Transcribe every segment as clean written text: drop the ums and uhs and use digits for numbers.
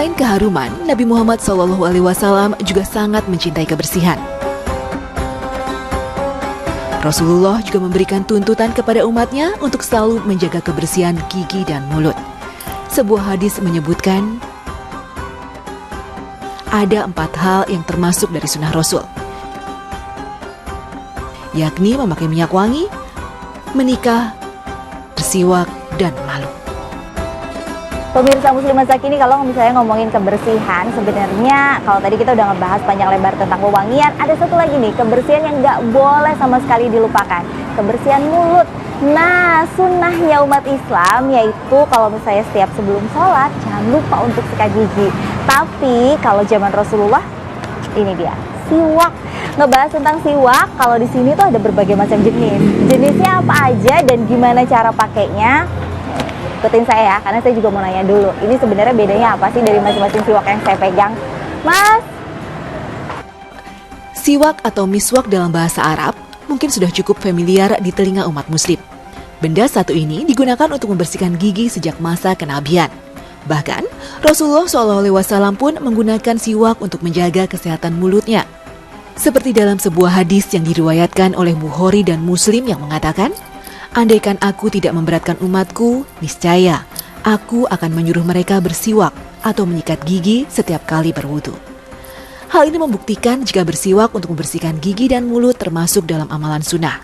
Selain keharuman, Nabi Muhammad SAW juga sangat mencintai kebersihan. Rasulullah juga memberikan tuntutan kepada umatnya untuk selalu menjaga kebersihan gigi dan mulut. Sebuah hadis menyebutkan, ada 4 hal yang termasuk dari sunnah Rasul, yakni memakai minyak wangi, menikah, bersiwak, dan malu. Pemirsa Muslimat Sakini, kalau misalnya ngomongin kebersihan, sebenarnya kalau tadi kita udah ngebahas panjang lebar tentang wewangian, ada satu lagi nih, kebersihan yang nggak boleh sama sekali dilupakan, kebersihan mulut. Nah, sunnahnya umat Islam yaitu kalau misalnya setiap sebelum sholat, jangan lupa untuk sikat gigi. Tapi kalau zaman Rasulullah, ini dia, siwak. Ngebahas tentang siwak, kalau di sini tuh ada berbagai macam jenis. Jenisnya apa aja dan gimana cara pakainya? Ikutin saya ya, karena saya juga mau nanya dulu. Ini sebenarnya bedanya apa sih dari masing-masing siwak yang saya pegang? Mas? Siwak atau miswak dalam bahasa Arab mungkin sudah cukup familiar di telinga umat muslim. Benda satu ini digunakan untuk membersihkan gigi sejak masa kenabian. Bahkan, Rasulullah SAW pun menggunakan siwak untuk menjaga kesehatan mulutnya. Seperti dalam sebuah hadis yang diriwayatkan oleh Bukhari dan Muslim yang mengatakan, andaikan aku tidak memberatkan umatku, niscaya aku akan menyuruh mereka bersiwak atau menyikat gigi setiap kali berwudu. Hal ini membuktikan jika bersiwak untuk membersihkan gigi dan mulut termasuk dalam amalan sunnah.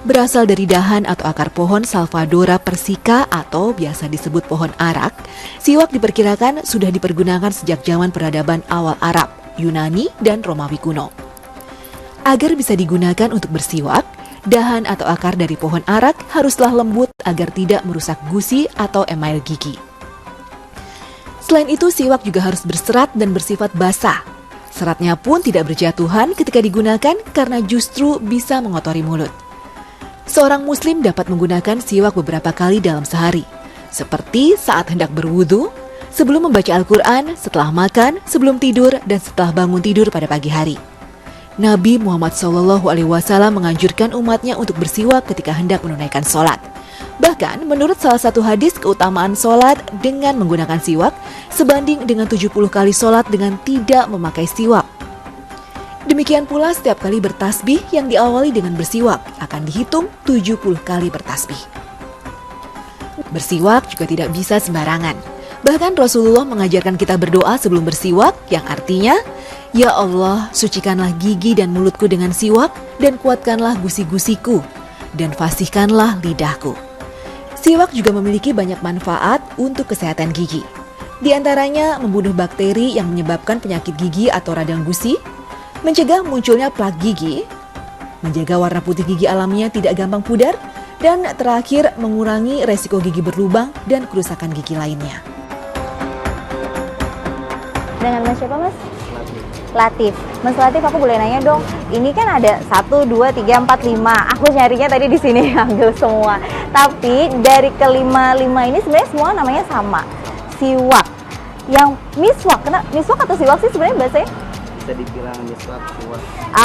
Berasal dari dahan atau akar pohon Salvadora persica atau biasa disebut pohon arak, siwak diperkirakan sudah dipergunakan sejak zaman peradaban awal Arab, Yunani, dan Romawi kuno. Agar bisa digunakan untuk bersiwak, dahan atau akar dari pohon arak haruslah lembut agar tidak merusak gusi atau email gigi. Selain itu, siwak juga harus berserat dan bersifat basah. Seratnya pun tidak berjatuhan ketika digunakan karena justru bisa mengotori mulut. Seorang muslim dapat menggunakan siwak beberapa kali dalam sehari, seperti saat hendak berwudu, sebelum membaca Al-Quran, setelah makan, sebelum tidur, dan setelah bangun tidur pada pagi hari. Nabi Muhammad SAW menganjurkan umatnya untuk bersiwak ketika hendak menunaikan sholat. Bahkan, menurut salah satu hadis, keutamaan sholat dengan menggunakan siwak sebanding dengan 70 kali sholat dengan tidak memakai siwak. Demikian pula setiap kali bertasbih yang diawali dengan bersiwak akan dihitung 70 kali bertasbih. Bersiwak juga tidak bisa sembarangan. Bahkan Rasulullah mengajarkan kita berdoa sebelum bersiwak yang artinya, ya Allah, sucikanlah gigi dan mulutku dengan siwak dan kuatkanlah gusi-gusiku dan fasihkanlah lidahku. Siwak juga memiliki banyak manfaat untuk kesehatan gigi. Di antaranya membunuh bakteri yang menyebabkan penyakit gigi atau radang gusi, mencegah munculnya plak gigi, menjaga warna putih gigi alamiah tidak gampang pudar, dan terakhir mengurangi resiko gigi berlubang dan kerusakan gigi lainnya. Dengan Mas siapa, Mas? Latif. Mas Latif, aku boleh nanya dong. Ini kan ada 1, 2, 3, 4, 5. Aku nyarinya tadi di sini ambil semua. Tapi dari kelima-lima ini sebenarnya semua namanya sama. Siwak. Yang miswak, miswak atau siwak sih sebenarnya bahasanya? Bisa dibilang miswak, siwak.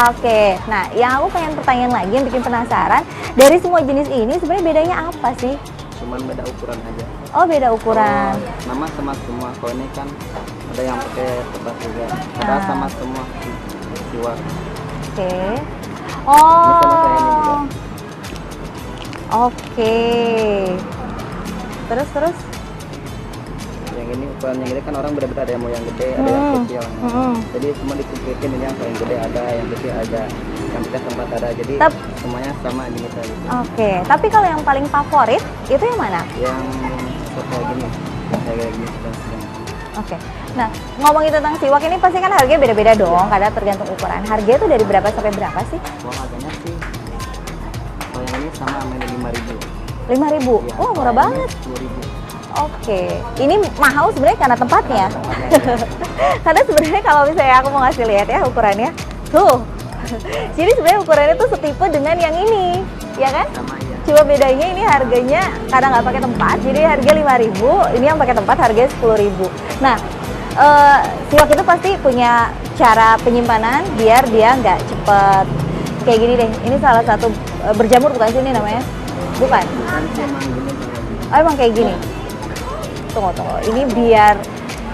Oke. Nah, yang aku pengen pertanyaan lagi yang bikin penasaran, dari semua jenis ini sebenarnya bedanya apa sih? Cuman beda ukuran aja. Oh, beda ukuran. Nama sama semua. Kalau ini kan ada yang pakai kertas juga. Ada sama semua siwak. Oke. Ini sama kayak ini juga. Oke. Terus? Yang ini ukuran yang gede kan orang beda-beda, ada yang mau yang gede, ada yang kecil. Jadi semua dikumpulitin, ini yang paling gede ada, yang kecil ada, yang bekas tempat ada. Jadi semuanya sama jenis aja. Oke. Tapi kalau yang paling favorit itu yang mana? Yang kayak gini, kayak gini. Oke. Nah, ngomongin tentang siwak ini pasti kan harganya beda-beda dong, kadang tergantung ukuran. Harganya tuh dari berapa sampai berapa sih? Kalau harganya sih, kalau yang ini sama 5.000. 5.000? Ya, Oh, murah banget. 10.000. Oke. Ini mahal sebenarnya karena tempatnya. Karena sebenarnya kalau misalnya aku mau ngasih lihat ya ukurannya. Tuh. Jadi sebenarnya ukurannya tuh setipe dengan yang ini, ya kan? Sama ya. Cuma bedanya ini harganya kadang nggak pakai tempat, jadi harga 5.000, ini yang pakai tempat harganya 10.000. Nah, siwak itu pasti punya cara penyimpanan biar dia nggak cepet kayak gini deh. Ini salah satu berjamur bukan sih ini namanya? Bukan? Bukan, emang gini. Oh, emang kayak gini? Tunggu. Ini biar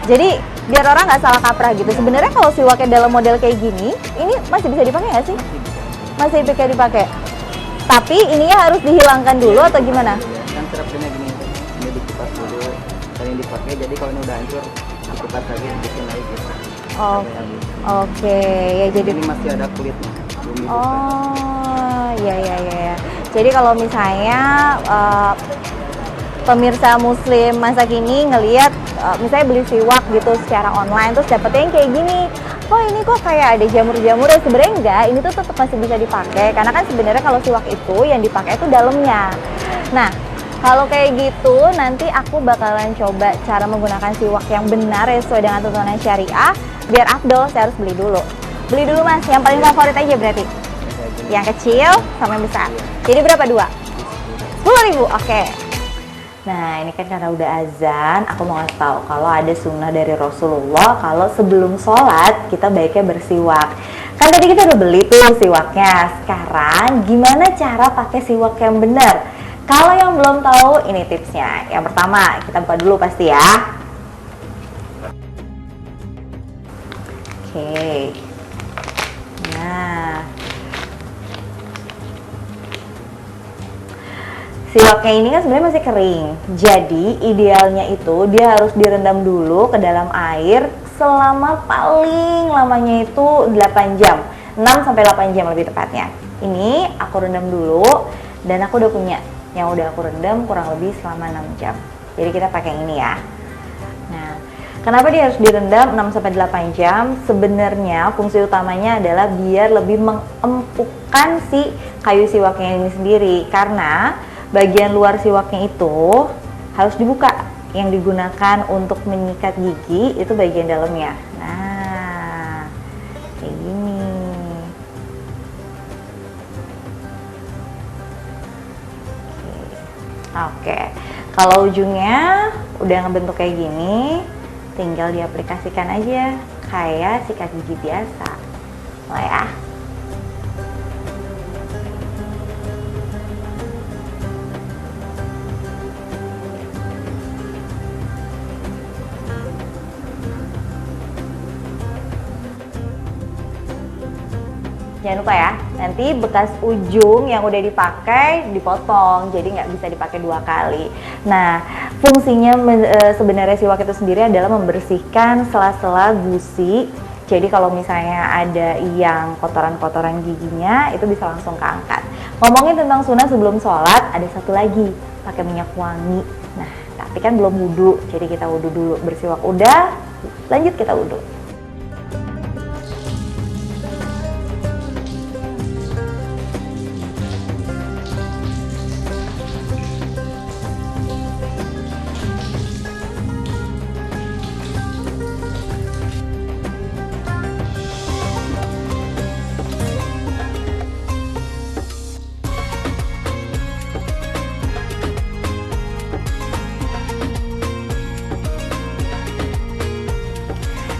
Jadi biar orang nggak salah kaprah gitu. Sebenarnya kalau siwaknya dalam model kayak gini, ini masih bisa dipakai nggak sih? Masih bisa dipakai. Tapi ininya harus dihilangkan dulu atau gimana? Kan serapnya gini, ini dikupas dulu, kalian dipakai. Jadi kalau ini udah hancur, dikupas lagi, bikin lagi gitu. Oh, oke. Ya jadi ini masih ada kulitnya, belum dibuka. oh, ya. Jadi kalau misalnya pemirsa muslim masa kini ngelihat misalnya beli siwak gitu secara online terus dapetnya yang kayak gini, oh ini kok kayak ada jamur-jamur, ya sebenarnya enggak, ini tuh tetap masih bisa dipakai karena kan sebenarnya kalau siwak itu yang dipakai itu dalamnya. Nah kalau kayak gitu nanti aku bakalan coba cara menggunakan siwak yang benar ya sesuai dengan tuntunan syariah. Biar afdol saya harus beli dulu mas, yang paling favorit aja berarti yang kecil sama yang besar. Jadi berapa dua? 10.000, oke. Nah ini kan karena udah azan, aku mau ngasih tahu kalau ada sunnah dari Rasulullah kalau sebelum sholat kita baiknya bersiwak. Kan tadi kita udah beli tuh siwaknya. Sekarang gimana cara pakai siwak yang benar? Kalau yang belum tahu, ini tipsnya. Yang pertama kita buka dulu pasti ya. Oke. Nah. Siwaknya ini kan sebenarnya masih kering, jadi idealnya itu dia harus direndam dulu ke dalam air selama paling lamanya itu 8 jam, 6-8 jam lebih tepatnya. Ini aku rendam dulu dan aku udah punya yang udah aku rendam kurang lebih selama 6 jam. Jadi kita pakai yang ini ya. Nah, kenapa dia harus direndam 6-8 jam? Sebenarnya fungsi utamanya adalah biar lebih mengempukkan si kayu siwaknya ini sendiri, karena bagian luar siwaknya itu harus dibuka. Yang digunakan untuk menyikat gigi itu bagian dalamnya. Nah, kayak gini. Oke. Kalau ujungnya udah ngebentuk kayak gini, tinggal diaplikasikan aja kayak sikat gigi biasa. Mulai ya. Jangan lupa ya, nanti bekas ujung yang udah dipakai dipotong, jadi nggak bisa dipakai 2 kali. Nah, fungsinya sebenarnya siwak itu sendiri adalah membersihkan sela-sela gusi. Jadi kalau misalnya ada yang kotoran-kotoran giginya, itu bisa langsung keangkat. Ngomongin tentang sunnah sebelum sholat, ada satu lagi, pakai minyak wangi. Nah, tapi kan belum wudhu, jadi kita wudhu dulu. Bersiwak udah, lanjut kita wudhu.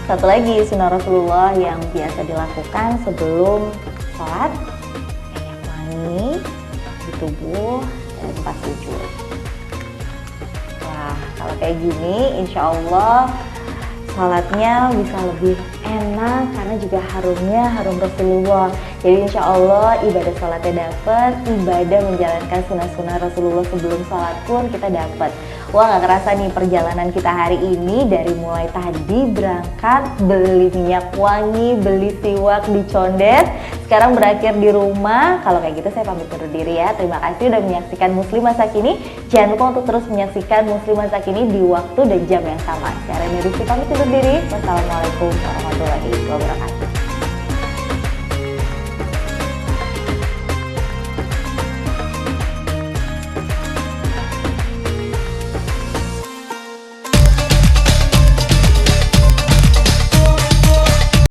Satu lagi sunnah Rasulullah yang biasa dilakukan sebelum sholat, minyak wangi di tubuh dan tempat sujud. Wah, kalau kayak gini insya Allah sholatnya bisa lebih enak karena juga harumnya harum Rasulullah. Jadi insya Allah ibadah sholatnya dapat, ibadah menjalankan sunnah-sunnah Rasulullah sebelum sholat pun kita dapat. Wah, gak kerasa nih perjalanan kita hari ini dari mulai tadi berangkat beli minyak wangi, beli siwak di Condet, sekarang berakhir di rumah. Kalau kayak gitu saya pamit undur diri ya. Terima kasih udah menyaksikan Muslim Masa Kini. Jangan lupa untuk terus menyaksikan Muslim Masa Kini di waktu dan jam yang sama. Saya Reni Rizky pamit undur diri. Wassalamualaikum warahmatullahi wabarakatuh.